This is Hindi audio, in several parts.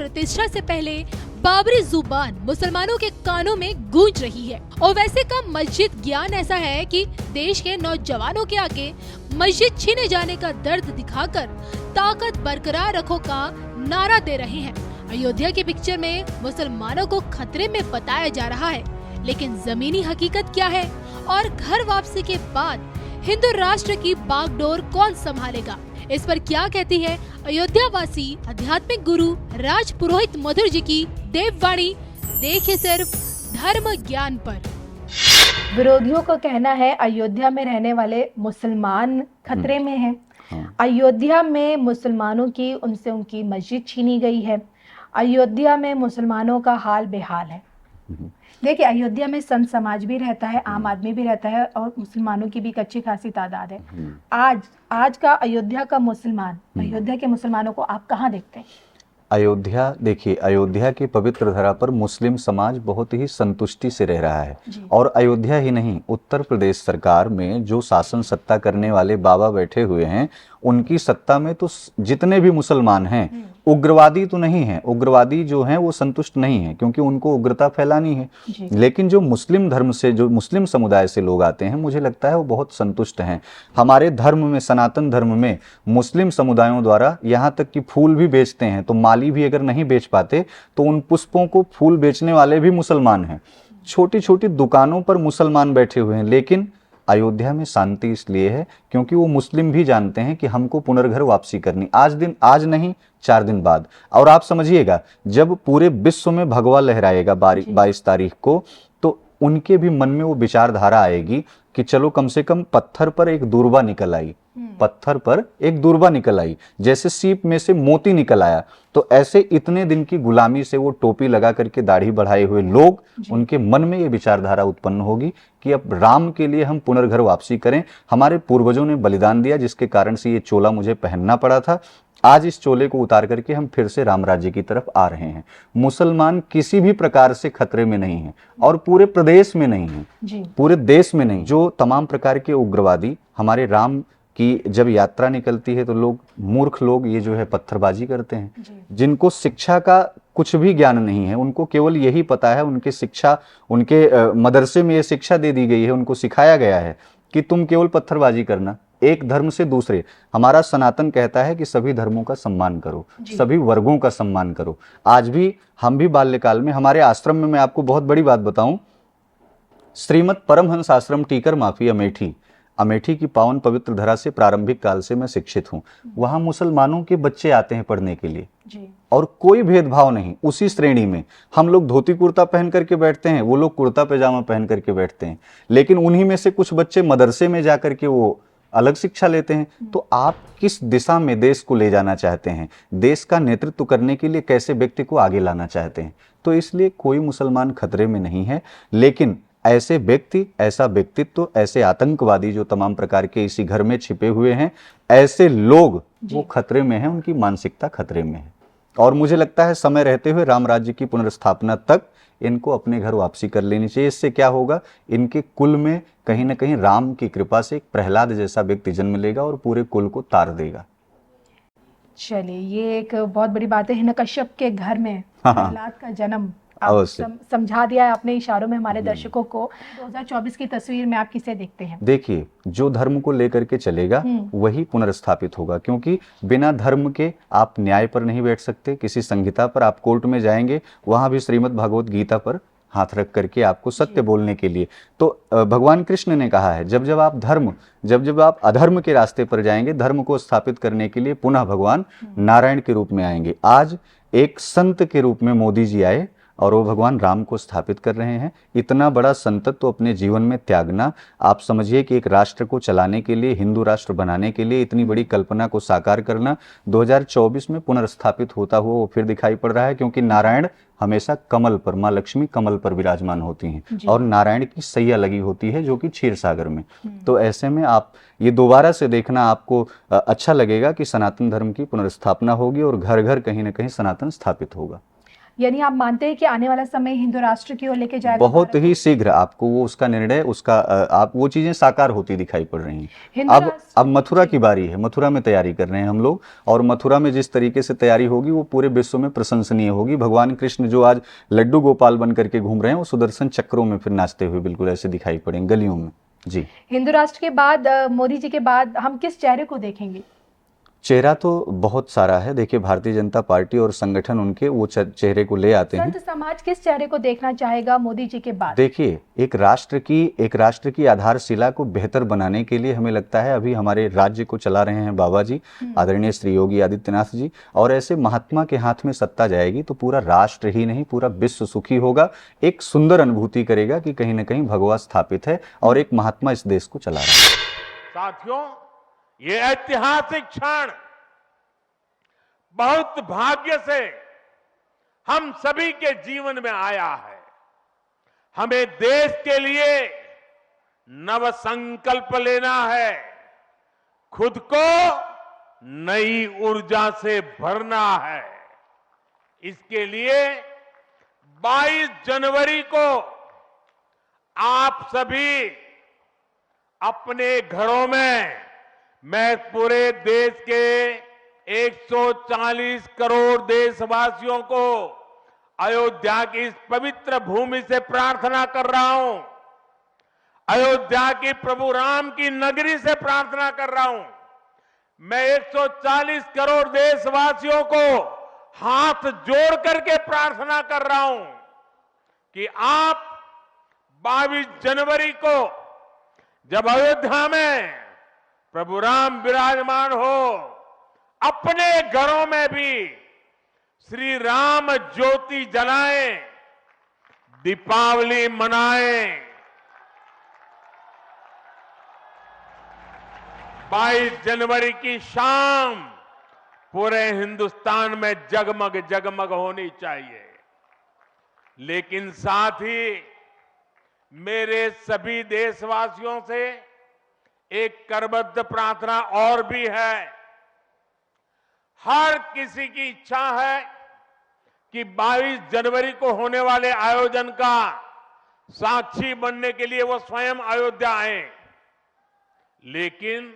प्रतिष्ठा से पहले बाबरी जुबान मुसलमानों के कानों में गूंज रही है। और वैसे का मस्जिद ज्ञान ऐसा है कि देश के नौजवानों के आगे मस्जिद छीने जाने का दर्द दिखाकर ताकत बरकरार रखो का नारा दे रहे हैं। अयोध्या की पिक्चर में मुसलमानों को खतरे में बताया जा रहा है, लेकिन जमीनी हकीकत क्या है और घर वापसी के बाद हिंदू राष्ट्र की बागडोर कौन संभालेगा, इस पर क्या कहती है अयोध्या वासी आध्यात्मिक गुरु राज पुरोहित मधुर जी की देववाणी। देखिए सिर्फ धर्म ज्ञान पर। विरोधियों का कहना है अयोध्या में रहने वाले मुसलमान खतरे में हैं। अयोध्या में मुसलमानों की उनसे उनकी मस्जिद छीनी गई है। अयोध्या में मुसलमानों का हाल बेहाल है। देखिए, अयोध्या में संत समाज भी रहता है, आम आदमी भी रहता है और मुसलमानों की भी एक अच्छी खासी तादाद है। आज का अयोध्या का मुसलमान, अयोध्या के मुसलमानों को आप कहाँ देखते हैं? अयोध्या, देखिए, अयोध्या की पवित्र धरा पर मुस्लिम समाज बहुत ही संतुष्टि से रह रहा है। और अयोध्या ही नहीं, उत्तर प्रदेश सरकार में जो शासन सत्ता करने वाले बाबा बैठे हुए हैं, उनकी सत्ता में तो जितने भी मुसलमान हैं, उग्रवादी तो नहीं है, उग्रवादी जो हैं वो संतुष्ट नहीं है, क्योंकि उनको उग्रता फैलानी है। लेकिन जो मुस्लिम धर्म से, जो मुस्लिम समुदाय से लोग आते हैं, मुझे लगता है वो बहुत संतुष्ट हैं। हमारे धर्म में, सनातन धर्म में, मुस्लिम समुदायों द्वारा यहाँ तक कि फूल भी बेचते हैं, तो माली भी अगर नहीं बेच पाते तो उन पुष्पों को फूल बेचने वाले भी मुसलमान हैं। छोटी छोटी दुकानों पर मुसलमान बैठे हुए हैं। लेकिन अयोध्या में शांति इसलिए है क्योंकि वो मुस्लिम भी जानते हैं कि हमको पुनर्घर वापसी करनी, आज नहीं 4 दिन बाद। और आप समझिएगा, जब पूरे विश्व में भगवा लहराएगा 22 तारीख को, तो उनके भी मन में वो विचारधारा आएगी कि चलो कम से कम पत्थर पर एक दूरबा निकल आई, पत्थर पर एक दूरबा निकल आई, जैसे सीप में से मोती निकल आया। तो ऐसे इतने दिन की गुलामी से वो टोपी लगा करके दाढ़ी बढ़ाए हुए लोग, उनके मन में ये विचारधारा उत्पन्न होगी कि अब राम के लिए हम पुनर्घर वापसी करें। हमारे पूर्वजों ने बलिदान दिया, जिसके कारण से ये चोला मुझे पहनना पड़ा था। आज इस चोले को उतार करके हम फिर से राम राज्य की तरफ आ रहे हैं। मुसलमान किसी भी प्रकार से खतरे में नहीं है, और पूरे प्रदेश में नहीं है, पूरे देश में नहीं। जो तमाम प्रकार के उग्रवादी हमारे राम की जब यात्रा निकलती है, तो लोग, मूर्ख लोग, ये जो है पत्थरबाजी करते हैं। जिनको शिक्षा का कुछ भी ज्ञान नहीं है, उनको केवल यही पता है, उनके शिक्षा, उनके मदरसे में ये शिक्षा दे दी गई है, उनको सिखाया गया है कि तुम केवल पत्थरबाजी करना, एक धर्म से दूसरे। हमारा सनातन कहता है कि सभी धर्मों का सम्मान करो, सभी वर्गों का सम्मान करो। आज भी, हम भी बाल्यकाल में हमारे आश्रम में, मैं आपको बहुत बड़ी बात बताऊं, श्रीमद परमहंस आश्रम टीकर माफी अमेठी की पावन पवित्र धरा से प्रारंभिक काल से मैं शिक्षित हूँ। वहाँ मुसलमानों के बच्चे आते हैं पढ़ने के लिए, और कोई भेदभाव नहीं। उसी श्रेणी में हम लोग धोती कुर्ता पहन करके बैठते हैं, वो लोग कुर्ता पैजामा पहन करके बैठते हैं। लेकिन उन्हीं में से कुछ बच्चे मदरसे में जा करके वो अलग शिक्षा लेते हैं। तो आप किस दिशा में देश को ले जाना चाहते हैं, देश का नेतृत्व करने के लिए कैसे व्यक्ति को आगे लाना चाहते हैं? तो इसलिए कोई मुसलमान खतरे में नहीं है। लेकिन ऐसे व्यक्ति, ऐसा व्यक्तित्व, ऐसे आतंकवादी जो तमाम प्रकार के इसी घर में छिपे हुए हैं, ऐसे लोग वो खतरे में हैं, उनकी मानसिकता खतरे में है। और मुझे लगता है समय रहते हुए राम राज्य की पुनर्स्थापना तक इनको अपने घर वापसी कर लेनी चाहिए। इससे क्या होगा, इनके कुल में कहीं ना कहीं राम की कृपा से एक प्रहलाद जैसा व्यक्ति जन्म लेगा और पूरे कुल को तार देगा। चलिए, ये एक बहुत बड़ी बात है। हिरण्यकश्यप के घर में प्रहलाद का जन्म समझा दिया है अपने इशारों में हमारे दर्शकों को। 2024 की तस्वीर में आप किसे देखते हैं? देखिए, जो धर्म को लेकर के चलेगा वही पुनर्स्थापित होगा, क्योंकि बिना धर्म के आप न्याय पर नहीं बैठ सकते। किसी संहिता पर आप कोर्ट में जाएंगे, वहां भी श्रीमद् भागवत गीता पर हाथ रख करके आपको सत्य बोलने के लिए। तो भगवान कृष्ण ने कहा है, जब जब आप अधर्म के रास्ते पर जाएंगे, धर्म को स्थापित करने के लिए पुनः भगवान नारायण के रूप में आएंगे। आज एक संत के रूप में मोदी जी आए और वो भगवान राम को स्थापित कर रहे हैं। इतना बड़ा संतत्व तो अपने जीवन में त्यागना, आप समझिए कि एक राष्ट्र को चलाने के लिए, हिंदू राष्ट्र बनाने के लिए इतनी बड़ी कल्पना को साकार करना 2024 में पुनर्स्थापित होता हुआ वो फिर दिखाई पड़ रहा है। क्योंकि नारायण हमेशा कमल पर, माँ लक्ष्मी कमल पर विराजमान होती हैं, और नारायण की सैया लगी होती है जो कि क्षीर सागर में। तो ऐसे में आप ये दोबारा से देखना, आपको अच्छा लगेगा कि सनातन धर्म की पुनर्स्थापना होगी और घर घर कहीं ना कहीं सनातन स्थापित होगा। यानी आप मानते हैं कि आने वाला समय हिंदू राष्ट्र की ओर लेके जाएगा बहुत भारत ही शीघ्र आपको वो उसका निर्णय उसका आप वो चीजें साकार होती दिखाई पड़ रही हैं। हिंदू राष्ट्र अब मथुरा की बारी है, मथुरा में तैयारी कर रहे हैं हम लोग, और मथुरा में जिस तरीके से तैयारी होगी वो पूरे विश्व में प्रशंसनीय होगी। भगवान कृष्ण जो आज लड्डू गोपाल बन करके घूम रहे हैं वो सुदर्शन चक्रों में फिर नाचते हुए बिल्कुल ऐसे दिखाई पड़ेंगे गलियों में। जी, हिंदू राष्ट्र के बाद मोदी जी के बाद हम किस चेहरे को देखेंगे? चेहरा तो बहुत सारा है। देखिए भारतीय जनता पार्टी और संगठन उनके वो चेहरे को ले आते हैं। संत समाज किस चेहरे को देखना चाहेगा मोदी जी के बाद? देखिए एक राष्ट्र की आधारशिला को बेहतर बनाने के लिए हमें लगता है अभी हमारे राज्य को चला रहे हैं बाबा जी, आदरणीय श्री योगी आदित्यनाथ जी, और ऐसे महात्मा के हाथ में सत्ता जाएगी तो पूरा राष्ट्र ही नहीं पूरा विश्व सुखी होगा। एक सुंदर अनुभूति करेगा कि कहीं ना कहीं भगवा स्थापित है और एक महात्मा इस देश को चला रहा है। साथियों, ये ऐतिहासिक क्षण बहुत भाग्य से हम सभी के जीवन में आया है। हमें देश के लिए नव संकल्प लेना है, खुद को नई ऊर्जा से भरना है। इसके लिए 22 जनवरी को आप सभी अपने घरों में, मैं पूरे देश के 140 करोड़ देशवासियों को अयोध्या की इस पवित्र भूमि से प्रार्थना कर रहा हूं, अयोध्या की प्रभु राम की नगरी से प्रार्थना कर रहा हूं। मैं 140 करोड़ देशवासियों को हाथ जोड़ करके प्रार्थना कर रहा हूं कि आप 22 जनवरी को जब अयोध्या में प्रभु राम विराजमान हो, अपने घरों में भी श्री राम ज्योति जलाएं, दीपावली मनाएं। 22 जनवरी की शाम पूरे हिंदुस्तान में जगमग जगमग होनी चाहिए। लेकिन साथ ही मेरे सभी देशवासियों से एक करबद्ध प्रार्थना और भी है। हर किसी की इच्छा है कि 22 जनवरी को होने वाले आयोजन का साक्षी बनने के लिए वो स्वयं अयोध्या आए। लेकिन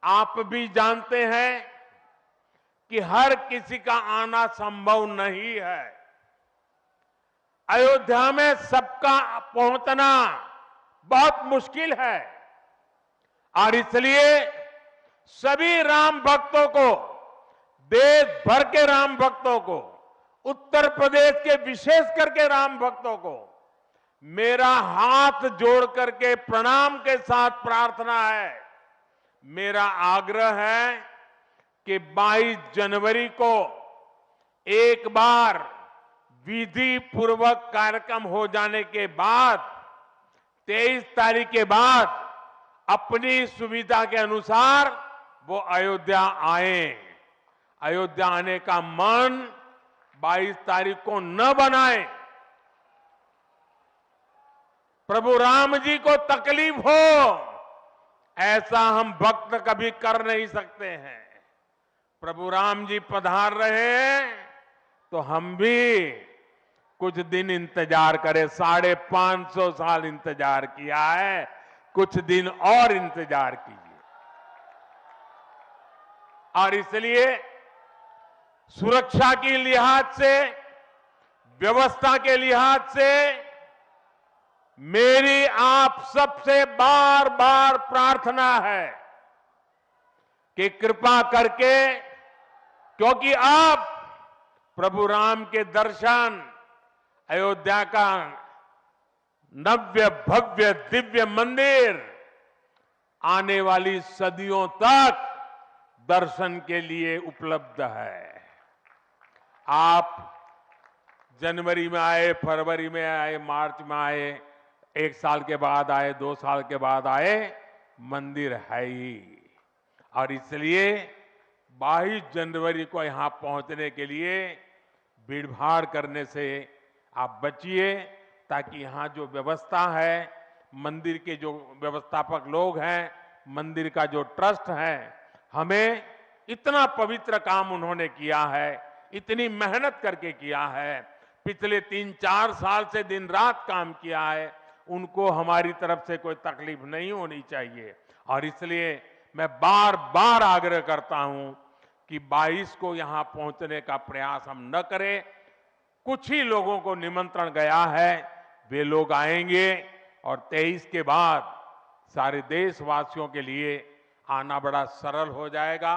आप भी जानते हैं कि हर किसी का आना संभव नहीं है। अयोध्या में सबका पहुंचना बहुत मुश्किल है और इसलिए सभी राम भक्तों को, देश भर के राम भक्तों को, उत्तर प्रदेश के विशेष करके राम भक्तों को मेरा हाथ जोड़ करके प्रणाम के साथ प्रार्थना है, मेरा आग्रह है कि 22 जनवरी को एक बार विधि पूर्वक कार्यक्रम हो जाने के बाद 23 तारीख के बाद अपनी सुविधा के अनुसार वो अयोध्या आए। अयोध्या आने का मन 22 तारीख को न बनाए। प्रभु राम जी को तकलीफ हो ऐसा हम भक्त कभी कर नहीं सकते हैं। प्रभु राम जी पधार रहे हैं तो हम भी कुछ दिन इंतजार करें। 550 साल इंतजार किया है, कुछ दिन और इंतजार कीजिए। और इसलिए सुरक्षा के लिहाज से, व्यवस्था के लिहाज से मेरी आप सबसे बार बार प्रार्थना है कि कृपा करके, क्योंकि आप प्रभु राम के दर्शन, अयोध्या का नव्य भव्य दिव्य मंदिर आने वाली सदियों तक दर्शन के लिए उपलब्ध है। आप जनवरी में आए, फरवरी में आए, मार्च में आए, 1 साल के बाद आए, 2 साल के बाद आए, मंदिर है ही। और इसलिए 22 जनवरी को यहां पहुंचने के लिए भीड़भाड़ करने से आप बचिए, ताकि यहां जो व्यवस्था है, मंदिर के जो व्यवस्थापक लोग हैं, मंदिर का जो ट्रस्ट है, हमें इतना पवित्र काम उन्होंने किया है, इतनी मेहनत करके किया है, पिछले 3-4 साल से दिन रात काम किया है, उनको हमारी तरफ से कोई तकलीफ नहीं होनी चाहिए। और इसलिए मैं बार बार आग्रह करता हूं कि 22 को यहां पहुंचने का प्रयास हम न करें। कुछ ही लोगों को निमंत्रण गया है, वे लोग आएंगे और 23 के बाद सारे देशवासियों के लिए आना बड़ा सरल हो जाएगा।